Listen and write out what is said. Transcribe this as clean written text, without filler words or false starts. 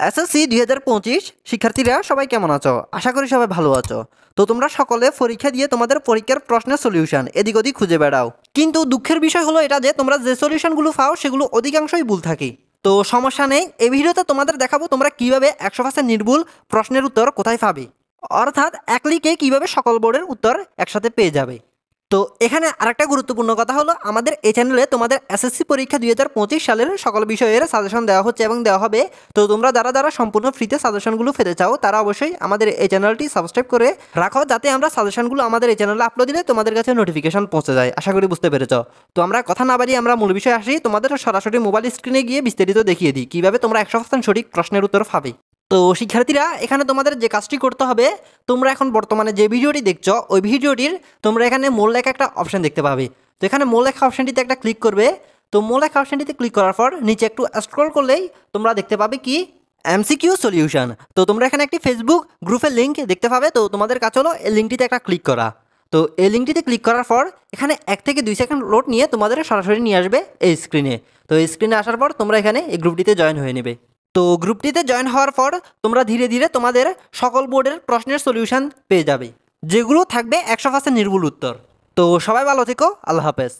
SSC 2025 শিক্ষার্থীরা সবাই কেমন আছো? আশা করি সবাই ভালো আছো। তো তোমরা সকলে পরীক্ষা দিয়ে তোমাদের পরীক্ষার প্রশ্নের সলিউশন এদিক ওদিক খুঁজে বেড়াও, কিন্তু দুঃখের বিষয় হলো এটা যে তোমরা যে সলিউশনগুলো পাও সেগুলো অধিকাংশই ভুল থাকে। তো সমস্যা নেই, এই ভিডিওতে তোমাদের দেখাবো তোমরা কিভাবে 100% নির্ভুল প্রশ্নের উত্তর কোথায় পাবে, অর্থাৎ এক ক্লিকে কিভাবে সকল বোর্ডের উত্তর একসাথে পেয়ে যাবে। তো এখানে আরেকটা গুরুত্বপূর্ণ কথা হলো, আমাদের এই চ্যানেলে তোমাদের এসএসসি পরীক্ষা 2025 সালের সকল বিষয়ের সাজেশন দেওয়া হচ্ছে এবং দেওয়া হবে। তো তোমরা যারা সম্পূর্ণ ফ্রিতে সাজেশনগুলো পেতে চাও তারা অবশ্যই আমাদের এই চ্যানেলটি সাবস্ক্রাইব করে রাখো, যাতে আমরা সাজেশনগুলো আমাদের এই চ্যানেলে আপলোড দিলে তোমাদের কাছে নোটিফিকেশন পৌঁছে যায়। আশা করি বুঝতে পেরেছ। তো আমরা কথা না বাড়িয়ে আমরা মূল বিষয়ে আসি। তোমাদের সরাসরি মোবাইল স্ক্রিনে গিয়ে বিস্তারিত দেখিয়ে দিই কীভাবে তোমরা 100% সঠিক প্রশ্নের উত্তর পাবে। তো শিক্ষার্থীরা, এখানে তোমাদের যে কাজটি করতে হবে, তোমরা এখন বর্তমানে যে ভিডিওটি দেখছো ওই ভিডিওটির তোমরা এখানে মোল লেখা একটা অপশন দেখতে পাবে। তো এখানে মোল লেখা অপশনটিতে একটা ক্লিক করবে। তো মোল লেখা অপশনটিতে ক্লিক করার পর নিচে একটু স্ক্রল করলেই তোমরা দেখতে পাবে কি এমসিকিউ সলিউশন। তো তোমরা এখানে একটি ফেসবুক গ্রুপের লিঙ্ক দেখতে পাবে। তো তোমাদের কাছে হলো এই লিঙ্কটিতে একটা ক্লিক করা। তো এই লিঙ্কটিতে ক্লিক করার পর এখানে 1 থেকে 2 সেকেন্ড লোড নিয়ে তোমাদের সরাসরি নিয়ে আসবে এই স্ক্রিনে। তো এই স্ক্রিনে আসার পর তোমরা এখানে এই গ্রুপটিতে জয়েন হয়ে নেবে। তো গ্রুপটিতে জয়েন হওয়ার পর তোমরা ধীরে ধীরে তোমাদের সকল বোর্ডের প্রশ্নের সলিউশন পেয়ে যাবে, যেগুলো থাকবে 100% নির্ভুল উত্তর। তো সবাই ভালো থেকো, আল্লাহ হাফেজ।